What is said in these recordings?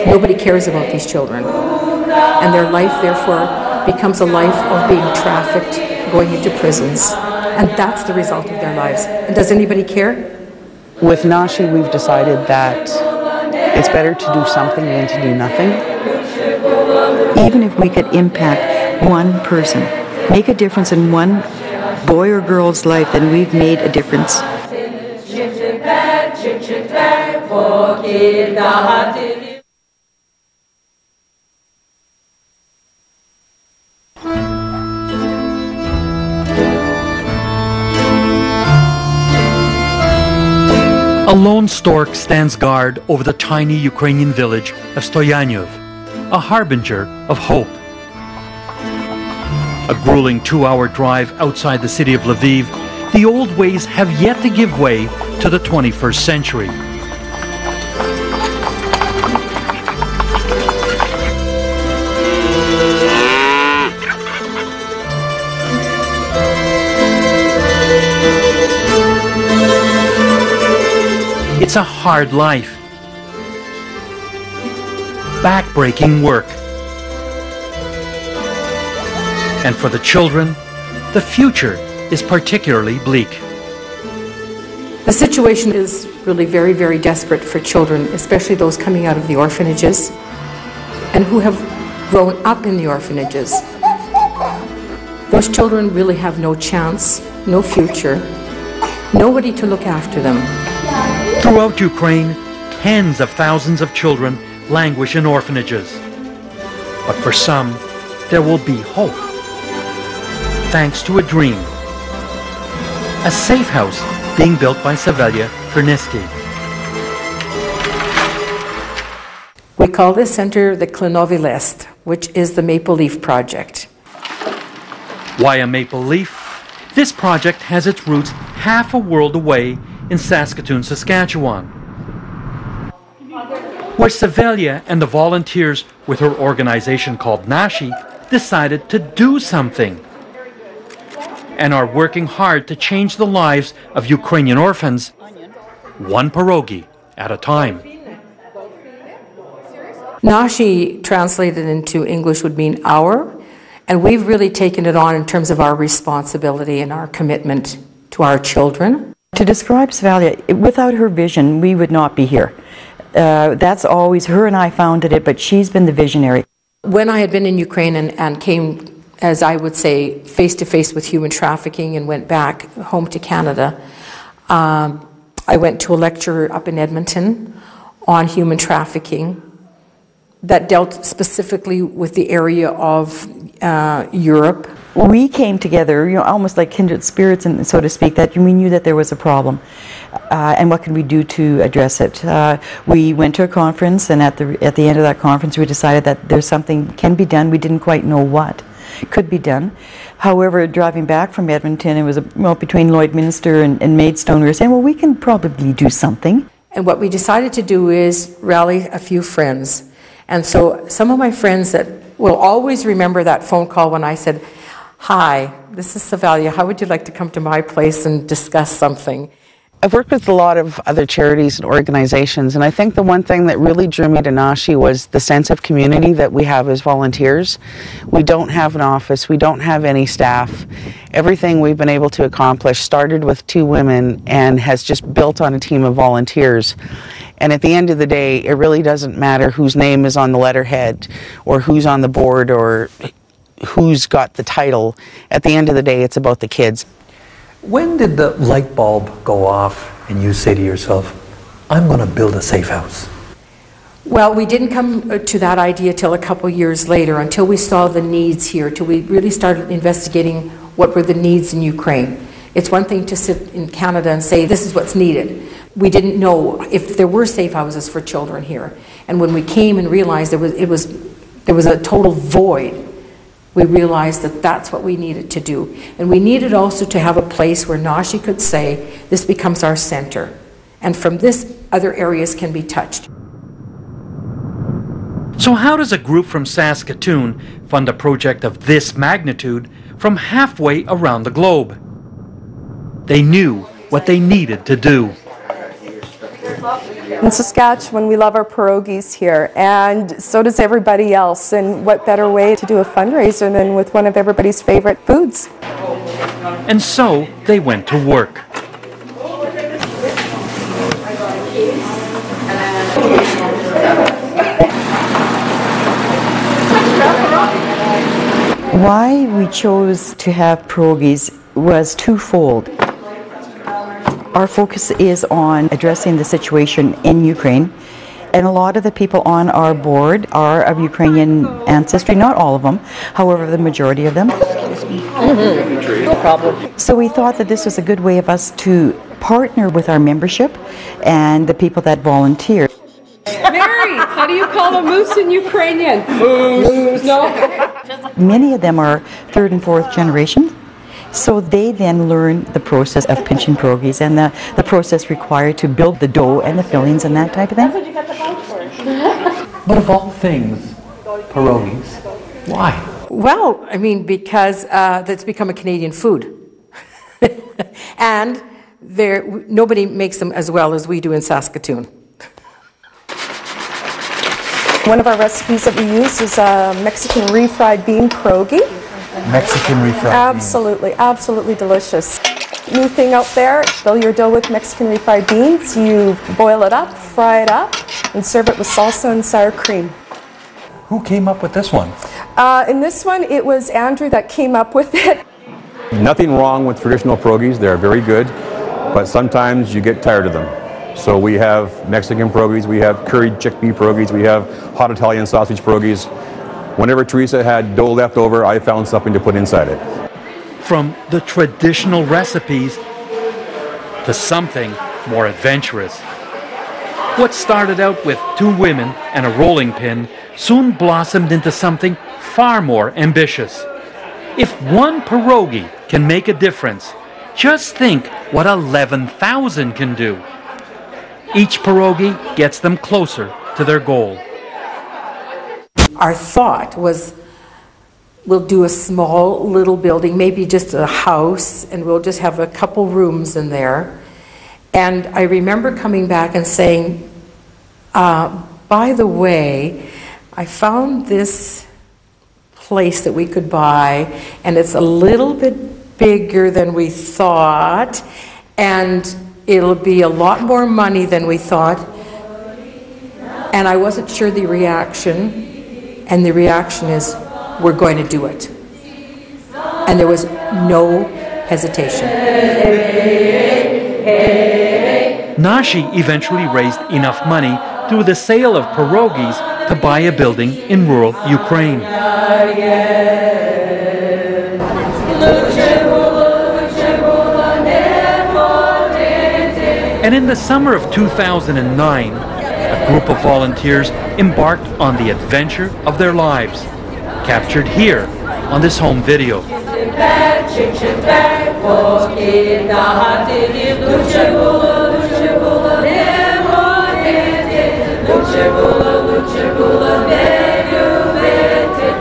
Nobody cares about these children. And their life, therefore, becomes a life of being trafficked, going into prisons. And that's the result of their lives. And does anybody care? With NASHI, we've decided that it's better to do something than to do nothing. Even if we could impact one person, make a difference in one boy or girl's life, then we've made a difference. A lone stork stands guard over the tiny Ukrainian village of Stoyanov, a harbinger of hope. A grueling 2-hour drive outside the city of Lviv, the old ways have yet to give way to the 21st century. It's a hard life, back-breaking work. And for the children, the future is particularly bleak. The situation is really very, very desperate for children, especially those coming out of the orphanages and who have grown up in the orphanages. Those children really have no chance, no future, nobody to look after them. Throughout Ukraine, tens of thousands of children languish in orphanages. But for some, there will be hope. Thanks to a dream. A safe house being built by Savelia Ferniski. We call this center the Klinowy List, which is the Maple Leaf Project. Why a maple leaf? This project has its roots half a world away in Saskatoon, Saskatchewan, where Savelia and the volunteers with her organization called NASHI decided to do something and are working hard to change the lives of Ukrainian orphans, one Perogy at a time. NASHI translated into English would mean our, and we've really taken it on in terms of our responsibility and our commitment to our children. To describe Savelia, without her vision, we would not be here. That's always, her and I founded it, but she's been the visionary. When I had been in Ukraine and came, as I would say, face-to-face with human trafficking and went back home to Canada, I went to a lecture up in Edmonton on human trafficking that dealt specifically with the area of Europe. We came together, almost like kindred spirits, and so to speak, that we knew that there was a problem, and what can we do to address it. We went to a conference, and at the end of that conference, we decided that there's something can be done. We didn't quite know what could be done. However, driving back from Edmonton, it was between Lloydminster and Maidstone, we were saying, well, we can probably do something. And what we decided to do is rally a few friends. And so some of my friends that will always remember that phone call when I said, "Hi, this is Savelia. How would you like to come to my place and discuss something?" I've worked with a lot of other charities and organizations, and I think the one thing that really drew me to NASHI was the sense of community that we have as volunteers. We don't have an office, we don't have any staff. Everything we've been able to accomplish started with 2 women and has just built on a team of volunteers. And at the end of the day, it really doesn't matter whose name is on the letterhead or who's on the board or who's got the title. At the end of the day, it's about the kids. When did the light bulb go off and you say to yourself, I'm going to build a safe house? Well, we didn't come to that idea till a couple years later, until we saw the needs here, till we really started investigating what were the needs in Ukraine. It's one thing to sit in Canada and say, this is what's needed. We didn't know if there were safe houses for children here. And when we came and realized there was a total void, we realized that that's what we needed to do. And we needed also to have a place where NASHI could say, this becomes our center. And from this, other areas can be touched. So how does a group from Saskatoon fund a project of this magnitude from halfway around the globe? They knew what they needed to do. In Saskatchewan, we love our pierogies here, and so does everybody else. And what better way to do a fundraiser than with one of everybody's favorite foods? And so they went to work. Why we chose to have pierogies was twofold. Our focus is on addressing the situation in Ukraine, and a lot of the people on our board are of Ukrainian ancestry, not all of them, however the majority of them. No problem. So we thought that this was a good way of us to partner with our membership and the people that volunteer. Mary, how do you call a moose in Ukrainian? Moose. No. Many of them are third and fourth generation. So they then learn the process of pinching pierogies and the process required to build the dough and the fillings and that type of thing. But of all things, pierogies, why? Well, I mean, because that's become a Canadian food. And nobody makes them as well as we do in Saskatoon. One of our recipes that we use is a Mexican refried bean pierogi. Mexican refried Absolutely, absolutely delicious. New thing out there, fill your dough with Mexican refried beans, you boil it up, fry it up, and serve it with salsa and sour cream. Who came up with this one? In this one, it was Andrew that came up with it. Nothing wrong with traditional pierogies, they're very good, but sometimes you get tired of them. So we have Mexican pierogies, we have curried chickpea pierogies, we have hot Italian sausage pierogies. Whenever Teresa had dough left over, I found something to put inside it. From the traditional recipes to something more adventurous. What started out with 2 women and a rolling pin soon blossomed into something far more ambitious. If one pierogi can make a difference, just think what 11,000 can do. Each pierogi gets them closer to their goal. Our thought was, we'll do a small little building, maybe just a house, and we'll just have a couple rooms in there. And I remember coming back and saying, by the way, I found this place that we could buy, and it's a little bit bigger than we thought, and it'll be a lot more money than we thought. And I wasn't sure the reaction. And the reaction is, we're going to do it. And there was no hesitation. NASHI eventually raised enough money through the sale of pierogies to buy a building in rural Ukraine. And in the summer of 2009, a group of volunteers embarked on the adventure of their lives, captured here on this home video.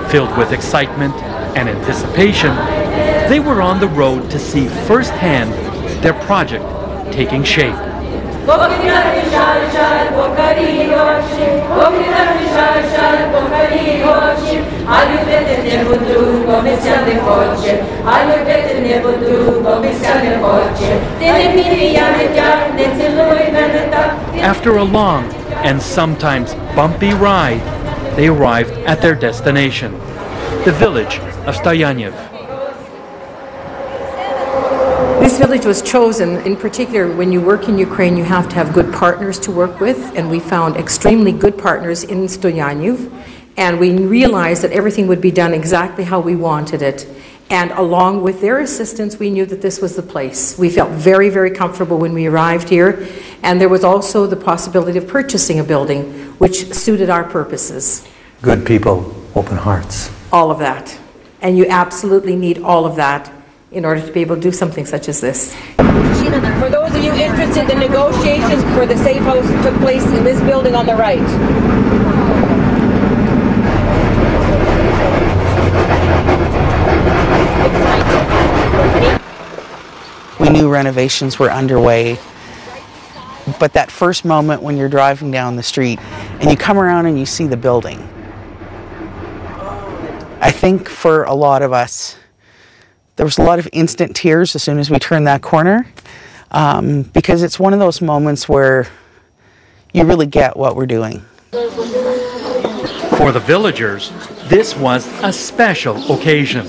Filled with excitement and anticipation, they were on the road to see firsthand their project taking shape. After a long and sometimes bumpy ride, they arrived at their destination, the village of Stoyanov. This village was chosen, in particular, when you work in Ukraine, you have to have good partners to work with, and we found extremely good partners in Stoyanov, and we realized that everything would be done exactly how we wanted it. And along with their assistance, we knew that this was the place. We felt very, very comfortable when we arrived here, and there was also the possibility of purchasing a building, which suited our purposes. Good people, open hearts. All of that. And you absolutely need all of that in order to be able to do something such as this. For those of you interested, the negotiations for the safe house took place in this building on the right. We knew renovations were underway, but but that first moment when you're driving down the street and you come around and you see the building, I think for a lot of us, there was a lot of instant tears as soon as we turned that corner, because it's one of those moments where you really get what we're doing. For the villagers, this was a special occasion.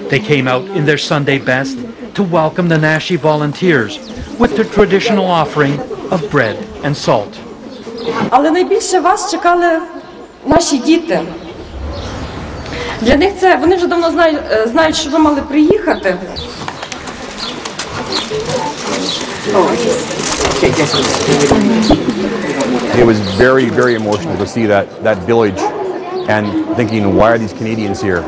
They came out in their Sunday best to welcome the NASHI volunteers with the traditional offering of bread and salt. Але найбільше вас чекали наші діти. Для них це, вони вже давно знають, що ви мали приїхати. It was very, very emotional to see that village and thinking, why are these Canadians here?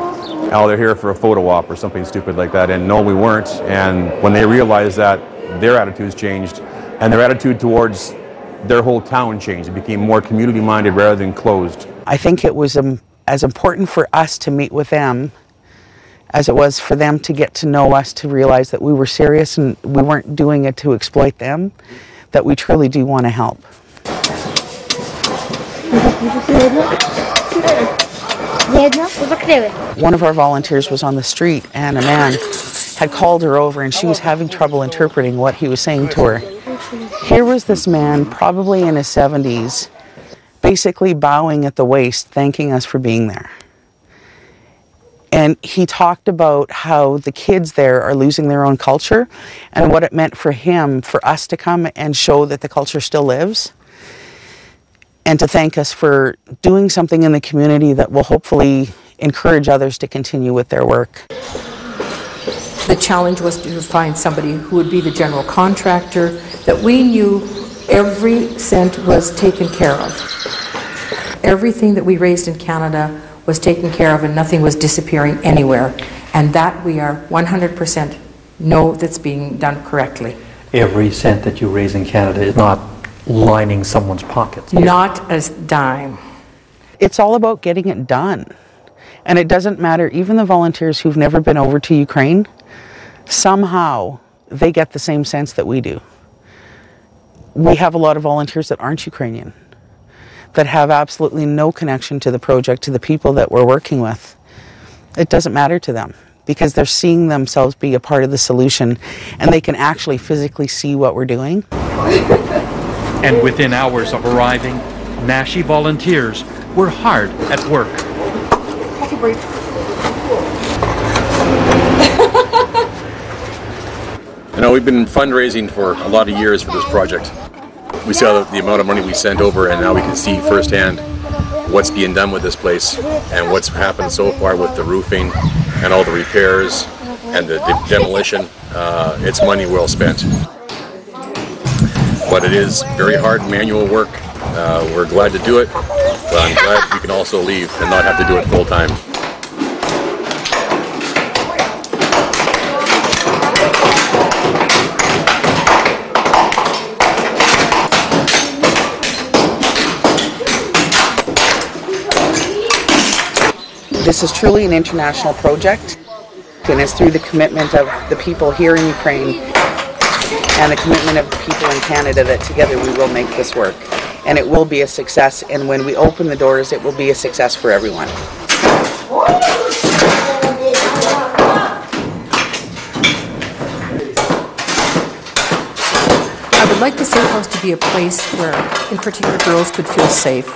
Oh, they're here for a photo op or something stupid like that. And no, we weren't. And when they realized that, their attitudes changed, and their attitude towards their whole town changed. It became more community-minded rather than closed. I think it was as important for us to meet with them as it was for them to get to know us, to realize that we were serious and we weren't doing it to exploit them, that we truly do want to help. One of our volunteers was on the street and a man had called her over and she was having trouble interpreting what he was saying to her. Here was this man, probably in his 70s, basically bowing at the waist, thanking us for being there. And he talked about how the kids there are losing their own culture and what it meant for him, for us to come and show that the culture still lives, and to thank us for doing something in the community that will hopefully encourage others to continue with their work. The challenge was to find somebody who would be the general contractor, that we knew every cent was taken care of. Everything that we raised in Canada was taken care of and nothing was disappearing anywhere. And that we are 100% know that's being done correctly. Every cent that you raise in Canada is not lining someone's pockets. Not a dime. It's all about getting it done. And it doesn't matter, even the volunteers who've never been over to Ukraine, somehow they get the same sense that we do. We have a lot of volunteers that aren't Ukrainian, that have absolutely no connection to the project, to the people that we're working with. It doesn't matter to them because they're seeing themselves be a part of the solution and they can actually physically see what we're doing. And within hours of arriving, NASHI volunteers were hard at work. Coffee break. You know, we've been fundraising for a lot of years for this project. We saw the amount of money we sent over, and now we can see firsthand what's being done with this place and what's happened so far with the roofing and all the repairs and the demolition. It's money well spent. But it is very hard manual work. We're glad to do it, but I'm glad we can also leave and not have to do it full time. This is truly an international project, and it's through the commitment of the people here in Ukraine and the commitment of the people in Canada that together we will make this work. And it will be a success, and when we open the doors, it will be a success for everyone. I would like the safe house to be a place where, in particular, girls could feel safe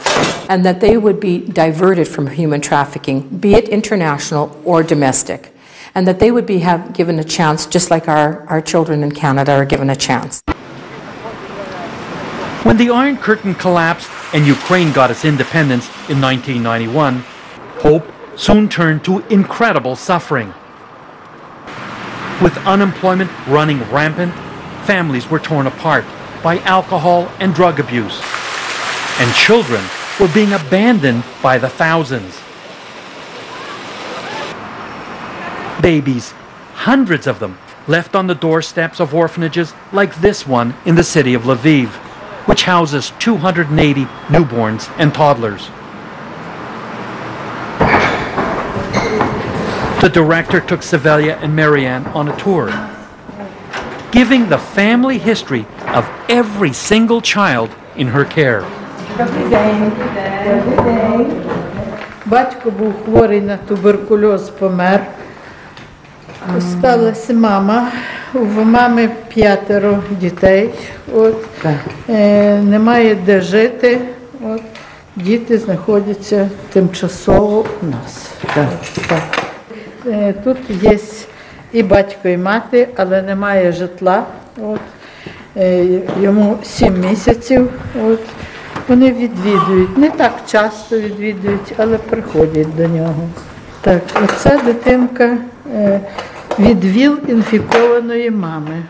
and that they would be diverted from human trafficking, be it international or domestic, and that they would be given a chance just like our children in Canada are given a chance. When the Iron Curtain collapsed and Ukraine got its independence in 1991, hope soon turned to incredible suffering. With unemployment running rampant, families were torn apart by alcohol and drug abuse, and children were being abandoned by the thousands. Babies, hundreds of them, left on the doorsteps of orphanages like this one in the city of Lviv, which houses 280 newborns and toddlers. The director took Savelia and Marianne on a tour, giving the family history of every single child in her care. Батько був хворий на туберкульоз, помер. Осталася мама. В мами 5 дітей. Немає де жити. Діти знаходяться тимчасово у нас. Тут є і батько, і мати, але немає житла. Йому 7 місяців. Вони відвідують, не так часто відвідують, але приходять до нього. Так, оця дитинка від ВІЛ інфікованої мами.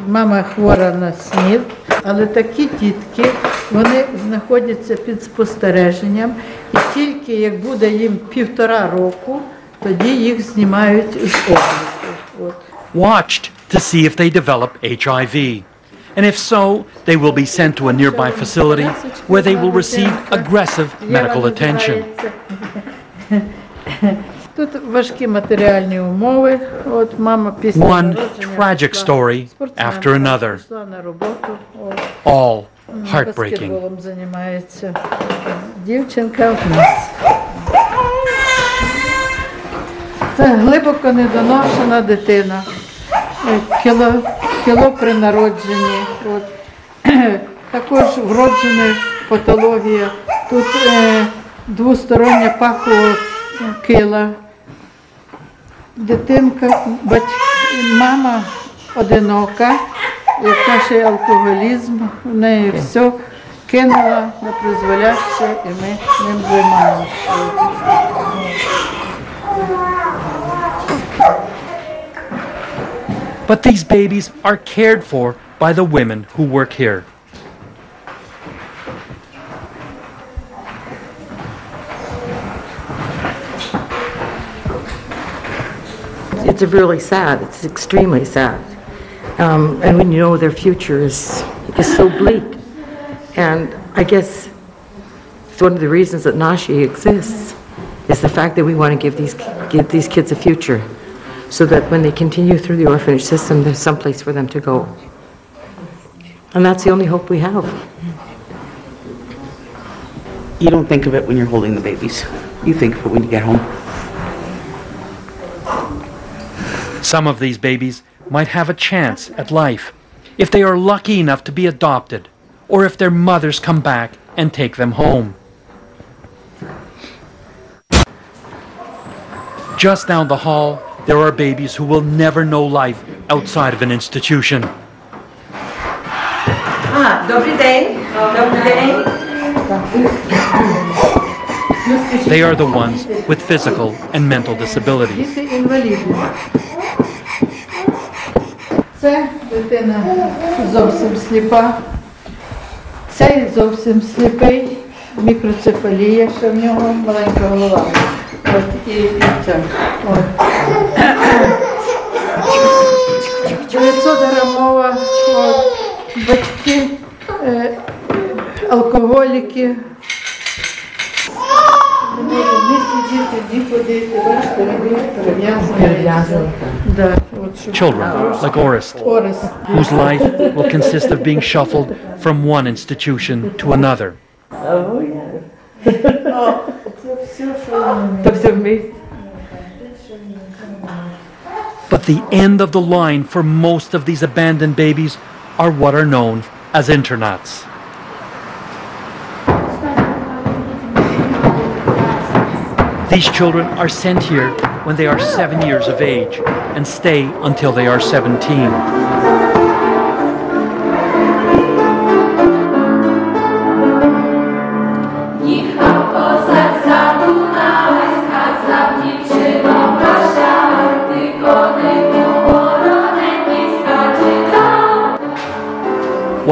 Мама хвора на СНІД, але такі дітки, вони знаходяться під спостереженням, і тільки як буде їм 1,5 року, тоді їх знімають з обліку. Watched to see if they develop HIV. And if so, they will be sent to a nearby facility where they will receive aggressive medical attention. Тут важкі матеріальні умови. Мама після One tragic story after another. пішла на роботу. All heartbreaking. Баскетболом займається. Дівчинка в нас. Це глибоко недоношена дитина. Кіло при народженні. Також вроджена патологія. Тут двостороння пахова кила. Дитинка, мама одинока, яка ще й алкоголізм, в неї все кинула на призволяще, і ми ним займаємося. But these babies are cared for by the women who work here. It's really sad. It's extremely sad. And we know their future is so bleak. And I guess it's one of the reasons that NASHI exists is the fact that we want to give these kids a future, so that when they continue through the orphanage system, there's some place for them to go. And that's the only hope we have. You don't think of it when you're holding the babies. You think of it when you get home. Some of these babies might have a chance at life if they are lucky enough to be adopted, or if their mothers come back and take them home. Just down the hall, there are babies who will never know life outside of an institution. Добрий день. Добрий день. They are the ones with physical and mental disabilities. Це дитина зовсім сліпа, цей зовсім сліпий, мікроцефалія, ще в нього маленька голова. І це. 900-грамова, батьки, алкоголіки. Не сидіти, ні ходити, бачите, перев'язані. Children like Orest, whose life will consist of being shuffled from one institution to another. But the end of the line for most of these abandoned babies are what are known as internats. These children are sent here when they are 7 years of age and stay until they are 17.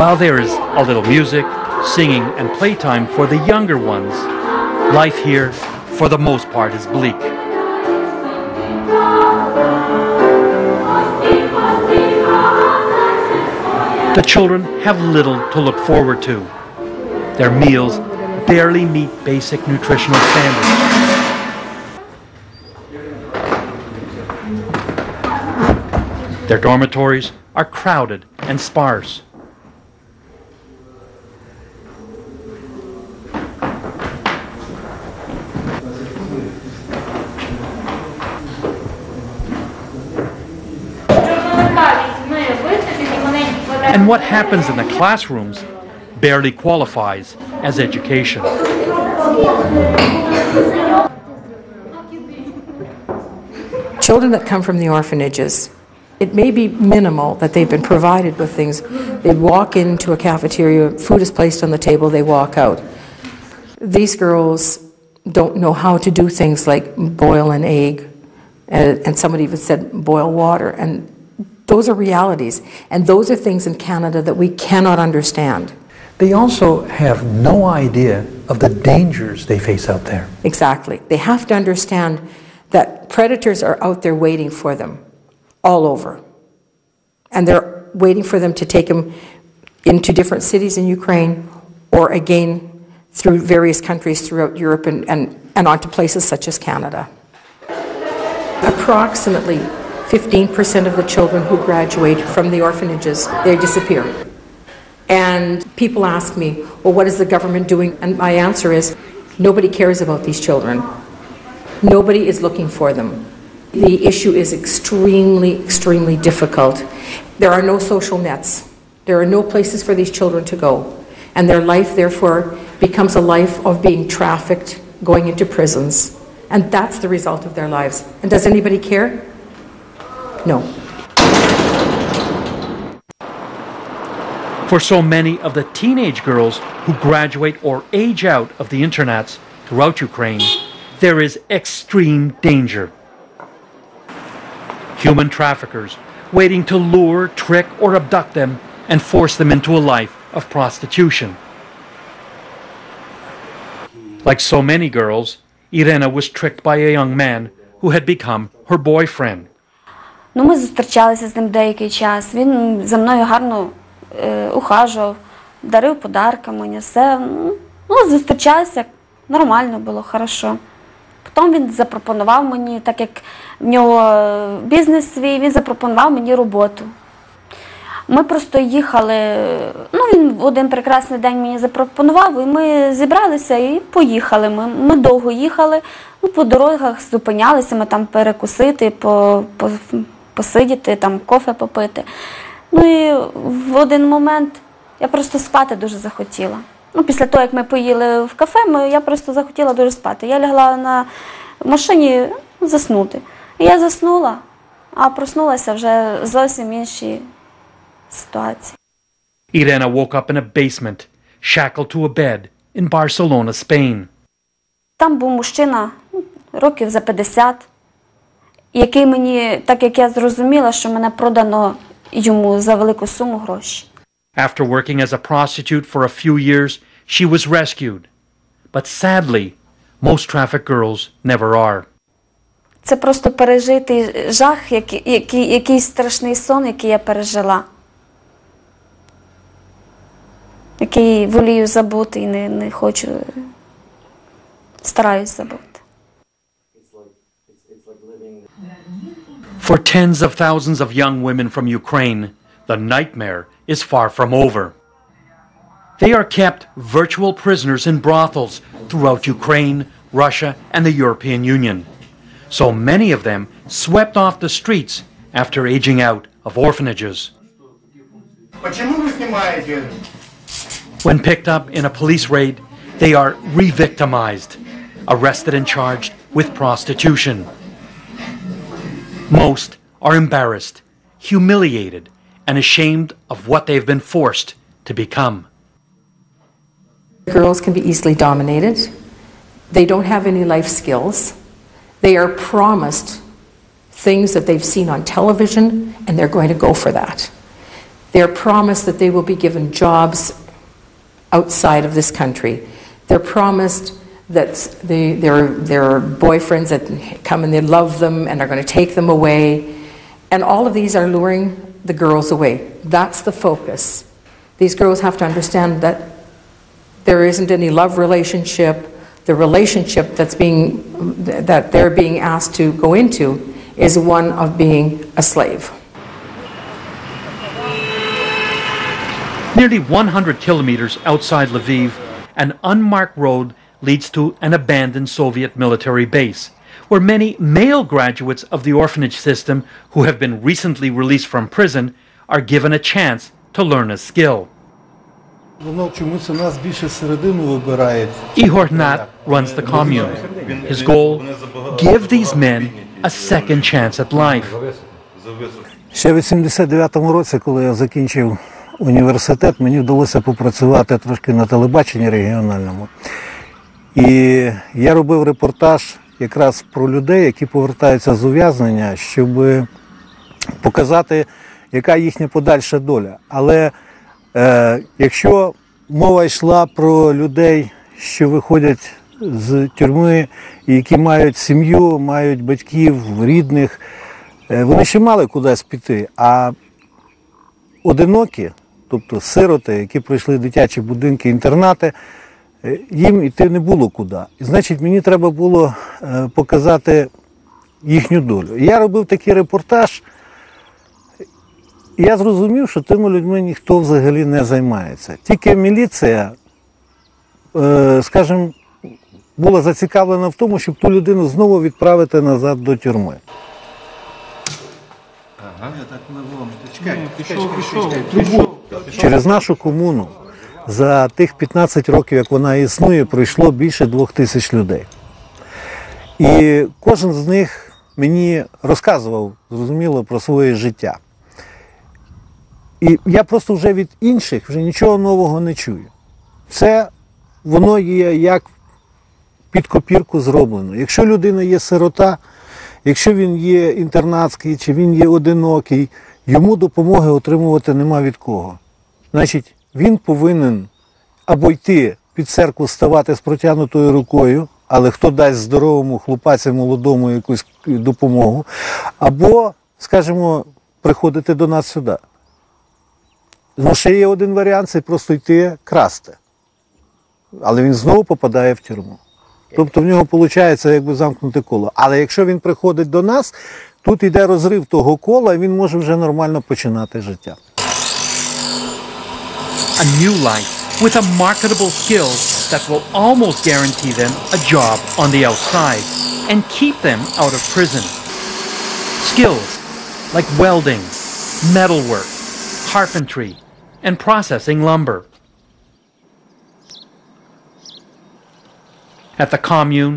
While there is a little music, singing, and playtime for the younger ones, life here, for the most part, is bleak. The children have little to look forward to. Their meals barely meet basic nutritional standards. Their dormitories are crowded and sparse. what happens in the classrooms barely qualifies as education. Children that come from the orphanages, it may be minimal that they've been provided with things. They walk into a cafeteria, food is placed on the table, they walk out. These girls don't know how to do things like boil an egg, and somebody even said boil water, and those are realities. And those are things in Canada that we cannot understand. They also have no idea of the dangers they face out there. Exactly. They have to understand that predators are out there waiting for them all over. And they're waiting for them to take them into different cities in Ukraine, or again through various countries throughout Europe and onto places such as Canada. Approximately 15% of the children who graduate from the orphanages, they disappear. And people ask me, well, what is the government doing? And my answer is, nobody cares about these children. Nobody is looking for them. The issue is extremely, extremely difficult. There are no social nets. There are no places for these children to go. And their life, therefore, becomes a life of being trafficked, going into prisons. And that's the result of their lives. And does anybody care? No. For so many of the teenage girls who graduate or age out of the internats throughout Ukraine, there is extreme danger. Human traffickers waiting to lure, trick, or abduct them and force them into a life of prostitution. Like so many girls, Irena was tricked by a young man who had become her boyfriend. Ми зустрічалися з ним деякий час. Він за мною гарно ухажував, дарив подарки мені, все. Зустрічалися, нормально було, хорошо. Потім він запропонував мені, так як в нього бізнес свій, він запропонував мені роботу. Ми просто їхали, він в один прекрасний день мені запропонував, і ми зібралися і поїхали. Ми довго їхали, по дорогах зупинялися, ми там перекусити, посидіти, там кофе попити. І в один момент я просто спати дуже захотіла. Після того, як ми поїли в кафе, я просто захотіла дуже спати. Я лягла на машині заснути. І я заснула, а проснулася вже зовсім інші ситуації. Irena woke up in a basement, shackled to a bed in Barcelona, Spain. Там був мужчина, років за 50, який мені, так як я зрозуміла, що мене продано йому за велику суму грошей. After working as a prostitute for a few years, she was rescued. But sadly, most trafficked girls never are. Це просто пережитий жах, якийсь страшний сон, який я пережила. Який волію забути і не хочу, стараюсь забути. For tens of thousands of young women from Ukraine, the nightmare is far from over. They are kept virtual prisoners in brothels throughout Ukraine, Russia, and the European Union. So many of them swept off the streets after aging out of orphanages. When picked up in a police raid, they are re-victimized, arrested and charged with prostitution. Most are embarrassed, humiliated, and ashamed of what they've been forced to become. Girls can be easily dominated. They don't have any life skills. They are promised things that they've seen on television, and they're going to go for that. They're promised that they will be given jobs outside of this country. They're promised that their boyfriends that come and they love them and are going to take them away. And all of these are luring the girls away. That's the focus. These girls have to understand that there isn't any love relationship. The relationship that they're being asked to go into is one of being a slave. Nearly 100 kilometers outside Lviv, an unmarked road leads to an abandoned Soviet military base, where many male graduates of the orphanage system who have been recently released from prison are given a chance to learn a skill. Воно чомусь у нас більше середину вибирають. Igor Nat runs the commune. His goal, give these men a second chance at life. Ще в 89-му році, коли я закінчив університет, мені вдалося попрацювати трошки на телебаченні регіональному. І я робив репортаж якраз про людей, які повертаються з ув'язнення, щоб показати, яка їхня подальша доля. Але якщо мова йшла про людей, що виходять з тюрми, і які мають сім'ю, мають батьків, рідних, вони ще мали кудись піти, а одинокі, тобто сироти, які пройшли дитячі будинки, інтернати, їм йти не було куди. І значить, мені треба було показати їхню долю. І я робив такий репортаж, і я зрозумів, що тими людьми ніхто взагалі не займається. Тільки міліція, скажімо, була зацікавлена в тому, щоб ту людину знову відправити назад до тюрми. Через нашу комуну за тих 15 років, як вона існує, пройшло більше 2000 людей. І кожен з них мені розказував, зрозуміло, про своє життя. І я просто вже від інших вже нічого нового не чую. Це воно є як під копірку зроблено. Якщо людина є сирота, якщо він є інтернатський, чи він є одинокий, йому допомоги отримувати нема від кого. Значить, він повинен або йти під церкву, ставати з протягнутою рукою, але хто дасть здоровому хлопаці молодому якусь допомогу, або, скажімо, приходити до нас сюди. Ну, ще є один варіант, це просто йти красти. Але він знову попадає в тюрму. Тобто в нього виходить якби замкнуте коло. Але якщо він приходить до нас, тут йде розрив того кола, і він може вже нормально починати життя. A new life with a marketable skills that will almost guarantee them a job on the outside and keep them out of prison. Skills like welding, metalwork, carpentry, and processing lumber. At the commune,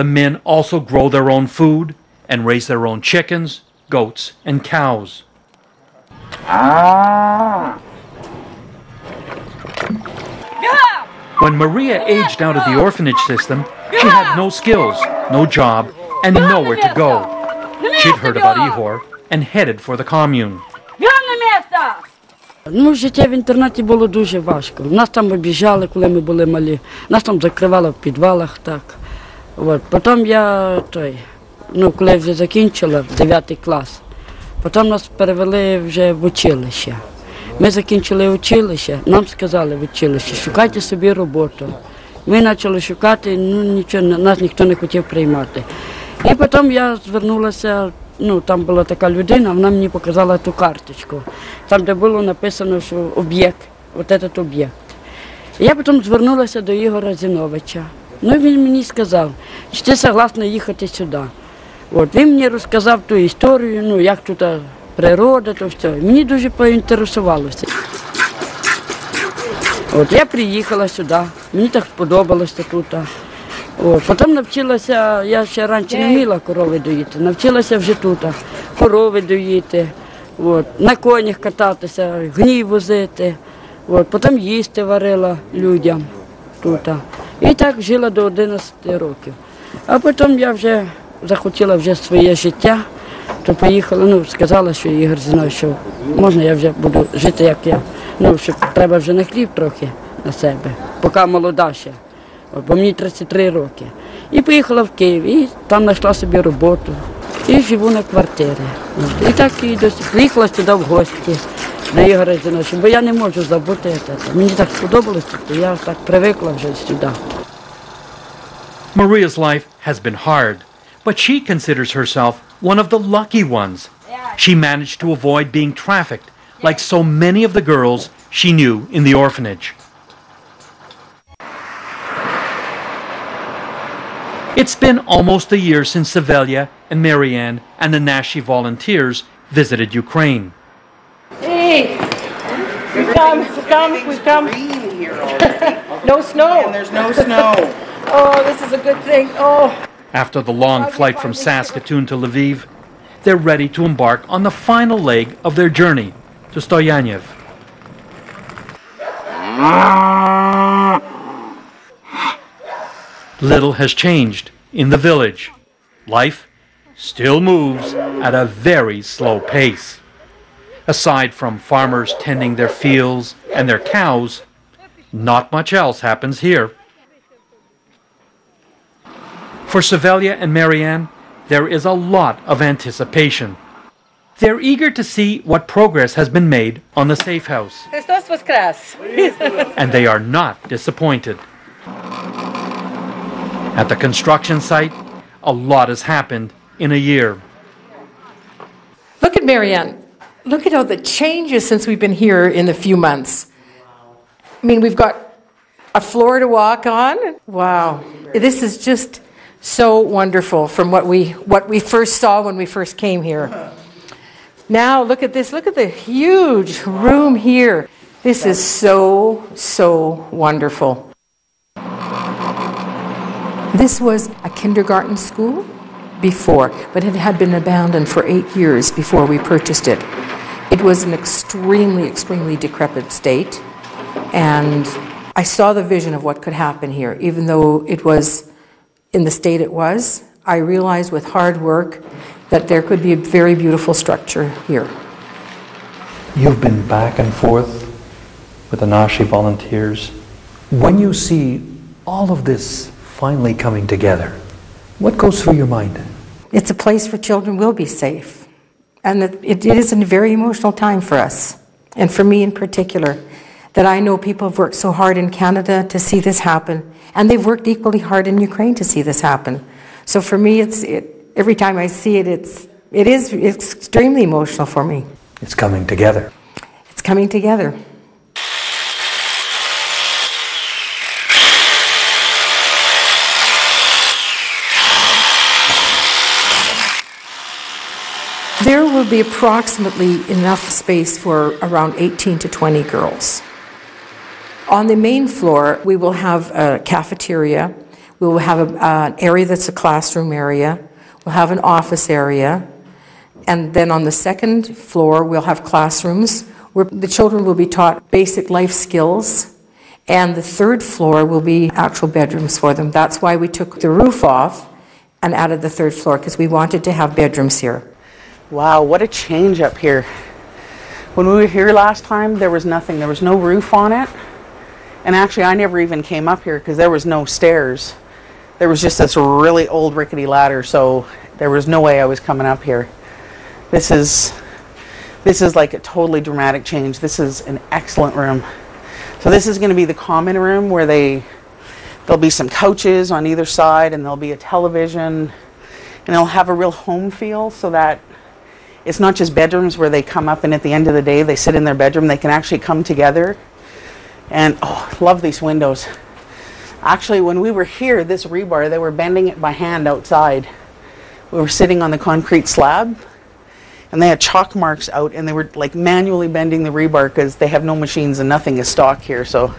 the men also grow their own food and raise their own chickens, goats, and cows. When Maria aged out of the orphanage system, she had no skills, no job, and nowhere to go. She'd heard about Ihor and headed for the commune. Ну, життя в інтернаті було дуже важко. Нас там обіжали, коли ми були малі. Нас там закривали в підвалах, так. От. Потім я, коли вже закінчила, 9 клас, потім нас перевели вже в училище. Ми закінчили училище, нам сказали в училище, шукайте собі роботу. Ми почали шукати, нічого, нас ніхто не хотів приймати. І потім я звернулася, там була така людина, вона мені показала ту карточку, там де було написано, що об'єкт, цей об'єкт. І я потім звернулася до Ігоря Зіновича. Ну і він мені сказав, чи ти согласна їхати сюди. От, він мені розказав ту історію, як тут природа, то все. Мені дуже поінтересувалося. От, я приїхала сюди, мені так сподобалося тут. От, потім навчилася, я ще раніше не вміла корови доїти, навчилася вже тут, корови доїти, от, на конях кататися, гній возити, от, потім їсти варила людям тут. І так жила до 11 років. А потім я вже захотіла вже своє життя, то поїхала, сказала, що Ігор знає, що можна я вже буду жити, як я, що треба вже на хліб трохи на себе, поки молода ще. Бо мені 33 роки. І поїхала в Київ, і там знайшла собі роботу. І живу на квартирі. І так і досі. Приїхала сюди в гості до Ігоря Зіновича, бо я не можу забути це. Мені так сподобалося, я так привикла вже сюди. Maria's life has been hard, but she considers herself one of the lucky ones. She managed to avoid being trafficked, like so many of the girls she knew in the orphanage. It's been almost a year since Savelia and Marianne and the NASHI volunteers visited Ukraine. Ей, We've come. No snow. And there's no snow. Oh, this is a good thing. Oh. After the long flight from Saskatoon to Lviv, they're ready to embark on the final leg of their journey to Stoyanev. Little has changed in the village. Life still moves at a very slow pace. Aside from farmers tending their fields and their cows, not much else happens here. For Savelia and Marianne, there is a lot of anticipation. They're eager to see what progress has been made on the safe house. Христос воскрес! And they are not disappointed. At the construction site, a lot has happened in a year. Look at Marianne. Look at all the changes since we've been here in a few months. I mean, we've got a floor to walk on. Wow. This is just so wonderful from what we first saw when we first came here. Now look at this. Look at the huge room here. This is so wonderful. This was a kindergarten school before, but it had been abandoned for 8 years before we purchased it. It was an extremely decrepit state, and I saw the vision of what could happen here. Even though it was in the state it was, I realized with hard work that there could be a very beautiful structure here. You've been back and forth with the NASHI volunteers. When you see all of this finally coming together, what goes through your mind? It's a place where children will be safe. And it is a very emotional time for us, and for me in particular, that I know people have worked so hard in Canada to see this happen, and they've worked equally hard in Ukraine to see this happen. So for me, every time I see it, it's extremely emotional for me. It's coming together. It's coming together. There will be approximately enough space for around 18 to 20 girls. On the main floor, we will have a cafeteria. We will have an area that's a classroom area. We'll have an office area. And then on the second floor, we'll have classrooms where the children will be taught basic life skills. And the third floor will be actual bedrooms for them. That's why we took the roof off and added the third floor, because we wanted to have bedrooms here. Wow, what a change up here. When we were here last time, there was nothing. There was no roof on it. And actually, I never even came up here because there was no stairs. There was just this really old rickety ladder, so there was no way I was coming up here. This is like a totally dramatic change. This is an excellent room. So this is going to be the common room where there'll be some couches on either side, and there'll be a television, and it'll have a real home feel, so that it's not just bedrooms where they come up and at the end of the day they sit in their bedroom. They can actually come together. And oh, I love these windows. Actually, when we were here, this rebar, they were bending it by hand outside. We were sitting on the concrete slab, and they had chalk marks out, and they were like manually bending the rebar because they have no machines and nothing is stock here. So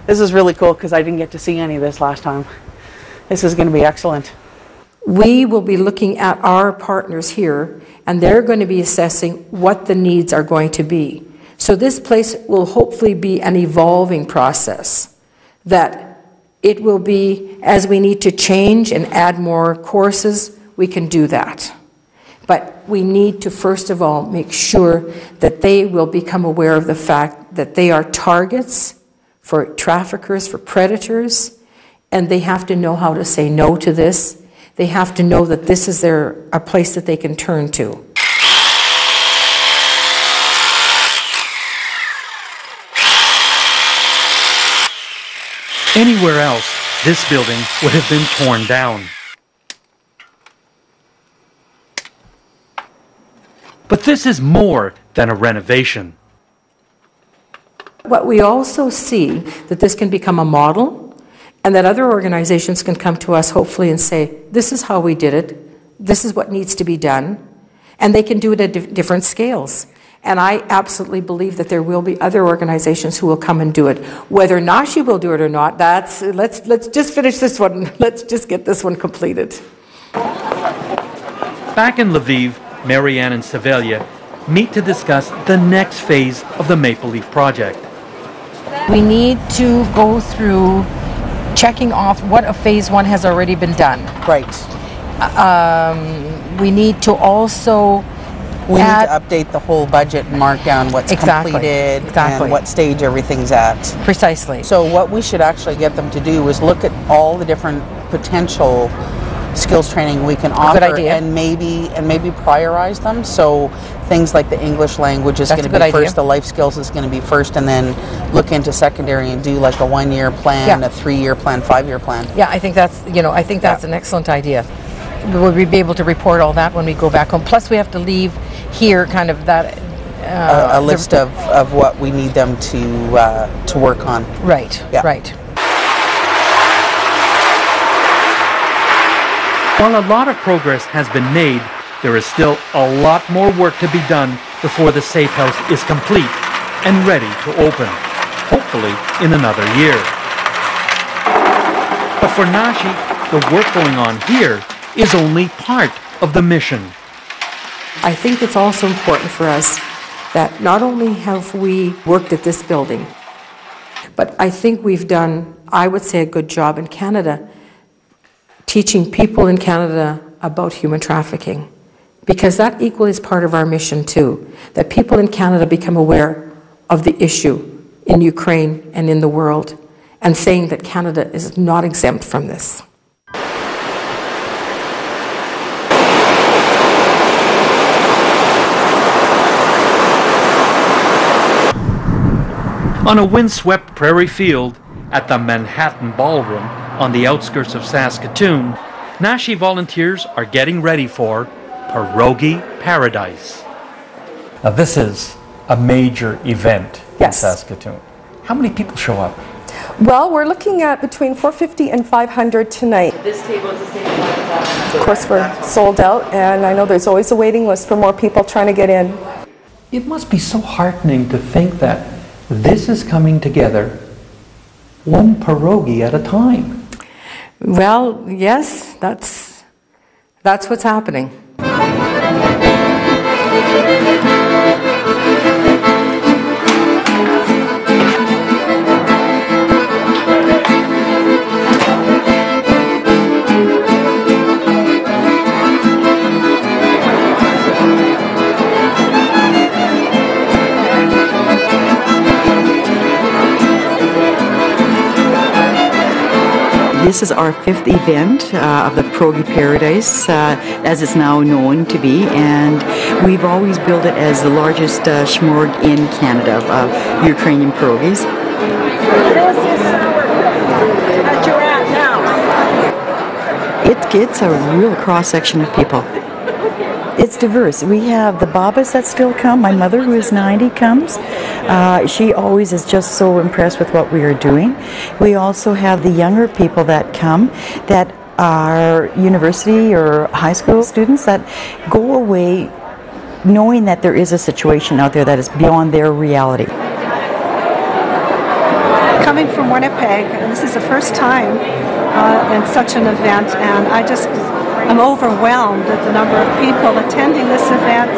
this is really cool because I didn't get to see any of this last time. This is going to be excellent. We will be looking at our partners here, and they're going to be assessing what the needs are going to be. So this place will hopefully be an evolving process, that it will be, as we need to change and add more courses, we can do that. But we need to first of all make sure that they will become aware of the fact that they are targets for traffickers, for predators, and they have to know how to say no to this. They have to know that this is a place that they can turn to. Anywhere else, this building would have been torn down. But this is more than a renovation. What we also see, that this can become a model, and that other organizations can come to us hopefully and say, this is how we did it, this is what needs to be done, and they can do it at different scales. And I absolutely believe that there will be other organizations who will come and do it. Whether NASHI will do it or not, let's just finish this one. Let's just get this one completed. Back in Lviv, Marianne and Savelia meet to discuss the next phase of the Maple Leaf project. We need to go through checking off what of phase 1 has already been done. Right. We need to also need to update the whole budget and mark down what's completed and what stage everything's at. Precisely. So what we should actually get them to do is look at all the different potential skills training we can offer. Good idea. and maybe prioritize them. So things like the English language is going to be first, the life skills is going to be first, and then look into secondary and do like a 1-year plan, a 3-year plan, 5-year plan. Yeah, I think that's an excellent idea. Will we be able to report all that when we go back home? Plus, we have to leave here kind of that a list of what we need them to work on. Right. Yeah. Right. While a lot of progress has been made, there is still a lot more work to be done before the safe house is complete and ready to open, hopefully in another year. But for NASHI, the work going on here is only part of the mission. I think it's also important for us that not only have we worked at this building, but I think we've done, I would say, a good job in Canada teaching people in Canada about human trafficking, because that equally is part of our mission too, that people in Canada become aware of the issue in Ukraine and in the world, and saying that Canada is not exempt from this. On a windswept prairie field at the Manhattan Ballroom on the outskirts of Saskatoon, NASHI volunteers are getting ready for Perogy Paradise. Now this is a major event in Saskatoon. How many people show up? Well, we're looking at between 450 and 500 tonight. This table is the same one. Of course, we're sold out, and I know there's always a waiting list for more people trying to get in. It must be so heartening to think that this is coming together one pierogi at a time. Well, yes, that's what's happening. This is our 5th event of the Perogy Paradise, as it's now known to be, and we've always billed it as the largest shmorg in Canada of Ukrainian pierogies. It gets a real cross-section of people. It's diverse. We have the Babas that still come. My mother, who is 90, comes. She always is just so impressed with what we are doing. We also have the younger people that come that are university or high school students that go away knowing that there is a situation out there that is beyond their reality. Coming from Winnipeg, and this is the first time in such an event, and I'm overwhelmed at the number of people attending this event.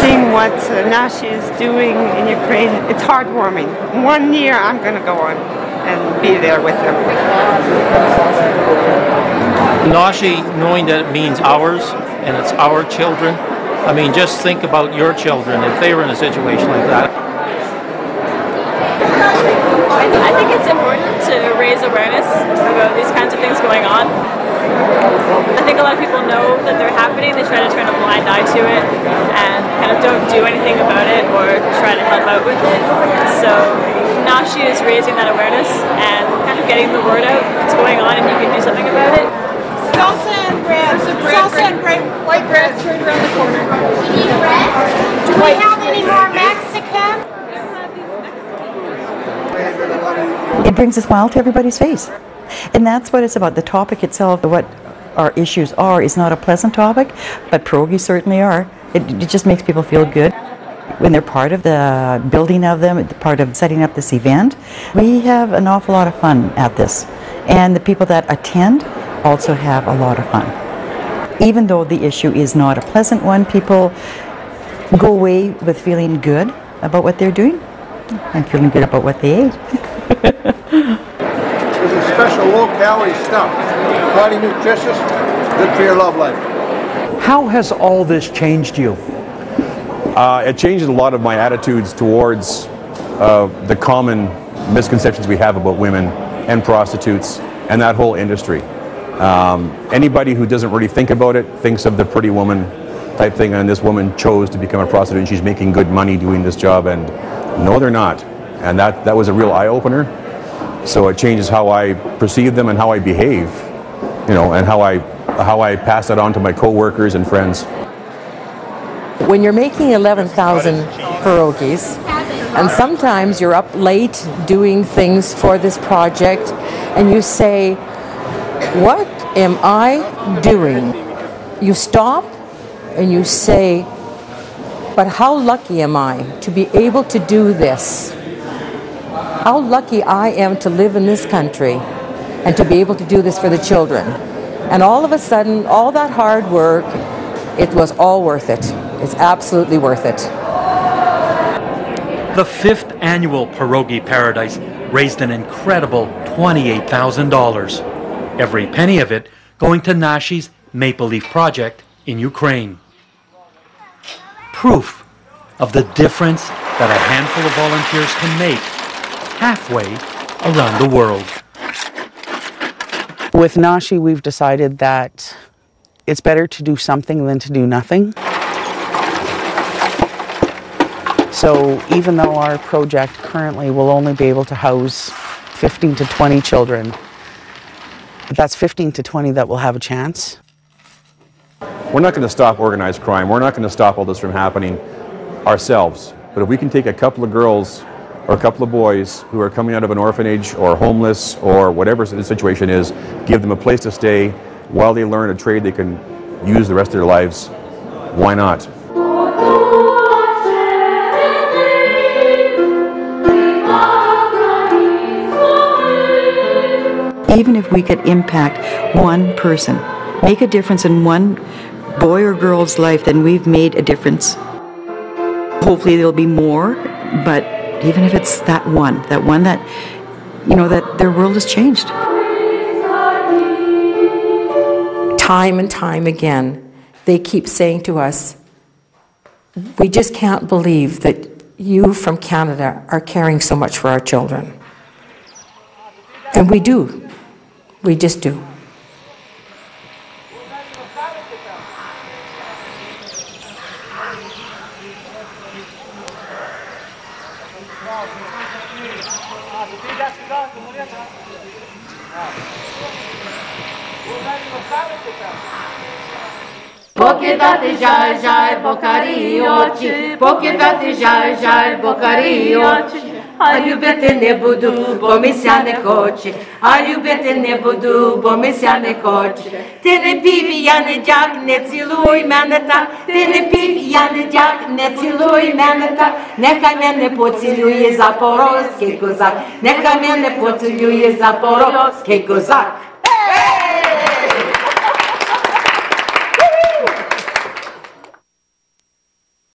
Seeing what NASHI is doing in Ukraine, it's heartwarming. 1 year I'm going to go on and be there with them. NASHI, knowing that it means ours and it's our children, I mean, just think about your children if they were in a situation like that. I think it's important to raise awareness about these kinds of things going on. I think a lot of people know that they're happening, they try to turn a blind eye to it and kind of don't do anything about it or try to help out with it. So NASHI is raising that awareness and kind of getting the word out. It's going on and you can do something about it. Salsa and bread. Salsa and bread. White bread. It's right around the corner. Do you need bread? Do we have any more Mexican? It brings a smile to everybody's face. And that's what it's about. The topic itself, what our issues are, is not a pleasant topic, but pierogies certainly are. It just makes people feel good when they're part of the building of them, part of setting up this event. We have an awful lot of fun at this, and the people that attend also have a lot of fun. Even though the issue is not a pleasant one, people go away with feeling good about what they're doing and feeling good about what they ate. This is special low-calorie stuff. Highly nutritious, good for your love life. How has all this changed you? It changed a lot of my attitudes towards the common misconceptions we have about women and prostitutes and that whole industry. Anybody who doesn't really think about it thinks of the pretty woman type thing, and this woman chose to become a prostitute and she's making good money doing this job, and no, they're not. And that was a real eye-opener. So it changes how I perceive them and how I behave, you know, and how I pass that on to my co-workers and friends. When you're making 11,000 pierogies, and sometimes you're up late doing things for this project, and you say, what am I doing? You stop and you say, but how lucky am I to be able to do this? How lucky I am to live in this country and to be able to do this for the children. And all of a sudden, all that hard work, it was all worth it. It's absolutely worth it. The 5th annual Pierogi Paradise raised an incredible $28,000. Every penny of it going to NASHI's Maple Leaf Project in Ukraine. Proof of the difference that a handful of volunteers can make halfway around the world. With NASHI, we've decided that it's better to do something than to do nothing. So even though our project currently will only be able to house 15 to 20 children, that's 15 to 20 that will have a chance. We're not going to stop organized crime. We're not going to stop all this from happening ourselves. But if we can take a couple of girls or a couple of boys who are coming out of an orphanage or homeless or whatever the situation is, give them a place to stay while they learn a trade they can use the rest of their lives, why not? Even if we could impact one person, make a difference in one boy or girl's life, then we've made a difference. Hopefully there'll be more, but even if it's that one that, you know, that their world has changed. Time and time again, they keep saying to us, we just can't believe that you from Canada are caring so much for our children. And we do. We just do. Покидати жаль, жаль, бо карі очі, покидати жаль, жаль, бо карі очі. А любити не буду, бо мися не хоче, а любити не буду, бо мися не хоче. Ти не пів, я не дяк, не цілуй мене так, ти не пів, я не дяк, не цілуй мене так, нехай мене поцілує запорозький козак, нехай мене поцілує запорозький козак.